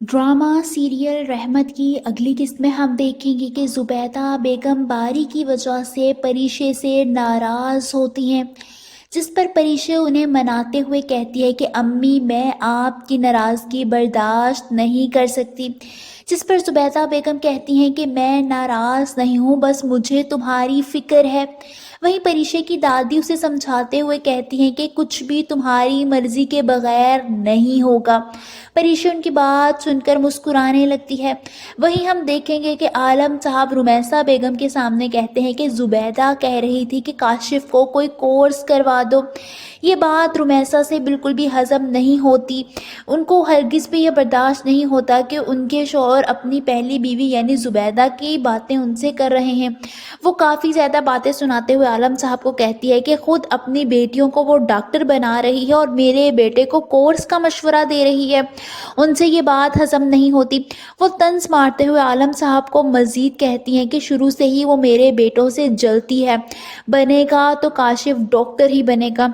Drama serial रहमत की अगली किस्त में हम देखेंगे कि ज़ुबैदा बेगम बारी की वजह से परिशे से नाराज़ होती हैं, जिस पर परिशे उन्हें मनाते हुए कहती है कि अम्मी मैं आपकी नाराज़गी बर्दाश्त नहीं कर सकती, जिस पर ज़ुबैदा बेगम कहती हैं कि मैं नाराज़ नहीं हूँ, बस मुझे तुम्हारी फ़िक्र है। वहीं परिशे की दादी उसे समझाते हुए कहती हैं कि कुछ भी तुम्हारी मर्ज़ी के बगैर नहीं होगा। परिशे उनकी बात सुनकर मुस्कुराने लगती है। वहीं हम देखेंगे कि आलम साहब रुमैसा बेगम के सामने कहते हैं कि ज़ुबैदा कह रही थी कि काशिफ को कोई कोर्स करवा दो। ये बात रुमैसा से बिल्कुल भी हज़म नहीं होती। उनको हरगिज़ भी यह बर्दाश्त नहीं होता कि उनके शौहर अपनी पहली बीवी यानी ज़ुबैदा की बातें उनसे कर रहे हैं। वो काफ़ी ज़्यादा बातें सुनाते हुए आलम साहब को कहती है कि ख़ुद अपनी बेटियों को वो डॉक्टर बना रही है और मेरे बेटे को कोर्स का मशवरा दे रही है। उनसे ये बात हज़म नहीं होती। वो तंज मारते हुए आलम साहब को मज़ीद कहती हैं कि शुरू से ही वो मेरे बेटों से जलती है, बनेगा तो काशिफ डॉक्टर ही बनेगा।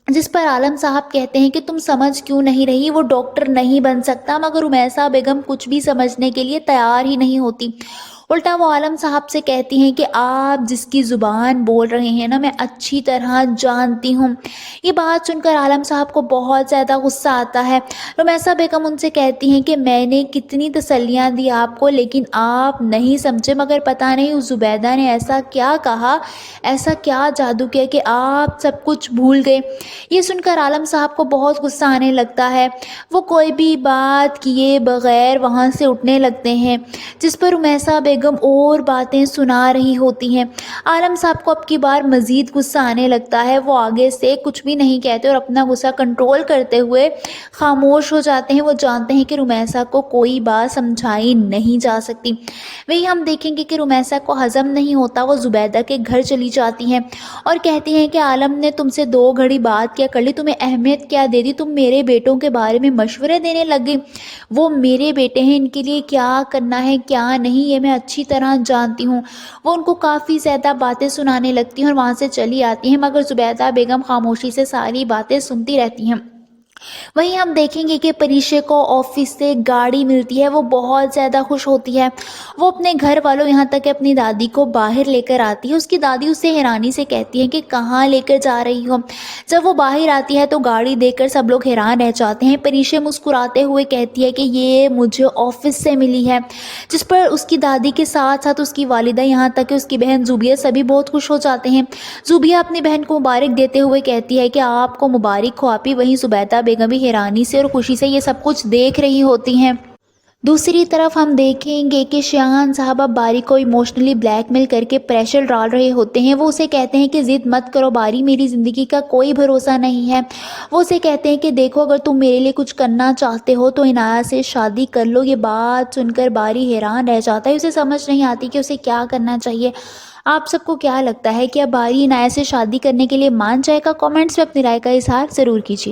जिस पर आलम साहब कहते हैं कि तुम समझ क्यों नहीं रही, वो डॉक्टर नहीं बन सकता, मगर रुमैसा बेगम कुछ भी समझने के लिए तैयार ही नहीं होती। उल्टा वो आलम साहब से कहती हैं कि आप जिसकी ज़ुबान बोल रहे हैं ना, मैं अच्छी तरह जानती हूँ। ये बात सुनकर आलम साहब को बहुत ज़्यादा गुस्सा आता है। रुमैसा बेगम उनसे कहती हैं कि मैंने कितनी तसल्लियाँ दी आपको, लेकिन आप नहीं समझे, मगर पता नहीं उस ज़ुबैदा ने ऐसा क्या कहा, ऐसा क्या जादू किया कि आप सब कुछ भूल गए। ये सुनकर आलम साहब को बहुत गुस्सा आने लगता है। वो कोई भी बात किए बगैर वहाँ से उठने लगते हैं, जिस पर रुमैसा बेगम और बातें सुना रही होती हैं। आलम साहब को अब की बार मज़ीद गुस्सा आने लगता है। वो आगे से कुछ भी नहीं कहते और अपना गुस्सा कंट्रोल करते हुए खामोश हो जाते हैं। वो जानते हैं कि रुमैसा को कोई बात समझाई नहीं जा सकती। वही हम देखेंगे कि रुमैसा को हज़म नहीं होता। वो ज़ुबैदा के घर चली जाती हैं और कहती हैं कि आलम ने तुमसे 2 घड़ी बात क्या कर ली, तुम्हें अहमियत क्या दे दी, तुम मेरे बेटों के बारे में मशवरे देने लग गई। वो मेरे बेटे हैं, इनके लिए क्या करना है क्या नहीं ये मैं अच्छी तरह जानती हूँ। वो उनको काफ़ी ज़्यादा बातें सुनाने लगती हैं और वहाँ से चली आती हैं, मगर ज़ुबैदा बेगम खामोशी से सारी बातें सुनती रहती हैं। वहीं हम देखेंगे कि परिशे को ऑफिस से गाड़ी मिलती है। वो बहुत ज़्यादा खुश होती है। वो अपने घर वालों यहाँ तक कि अपनी दादी को बाहर लेकर आती है। उसकी दादी उससे हैरानी से कहती है कि कहाँ लेकर जा रही हो। जब वो बाहर आती है तो गाड़ी देखकर सब लोग हैरान रह जाते हैं। परिशे मुस्कुराते हुए कहती है कि ये मुझे ऑफिस से मिली है, जिस पर उसकी दादी के साथ साथ उसकी वालिदा यहाँ तक कि उसकी बहन ज़ुबिया सभी बहुत खुश हो जाते हैं। ज़ुबिया अपनी बहन को मुबारक देते हुए कहती है कि आपको मुबारक हो आपी। वहीं ज़ुबैदा बेगम भी हैरानी से और खुशी से ये सब कुछ देख रही होती हैं। दूसरी तरफ हम देखेंगे कि शान साहब अब बारी को इमोशनली ब्लैकमेल करके प्रेशर डाल रहे होते हैं। वो उसे कहते हैं कि ज़िद मत करो बारी, मेरी ज़िंदगी का कोई भरोसा नहीं है। वो उसे कहते हैं कि देखो अगर तुम मेरे लिए कुछ करना चाहते हो तो इनाया से शादी कर लो। ये बात सुनकर बारी हैरान रह जाता है। उसे समझ नहीं आती कि उसे क्या करना चाहिए। आप सबको क्या लगता है कि अब बारी इनाया से शादी करने के लिए मान जाएगा? कमेंट्स में अपनी राय का इजहार ज़रूर कीजिए।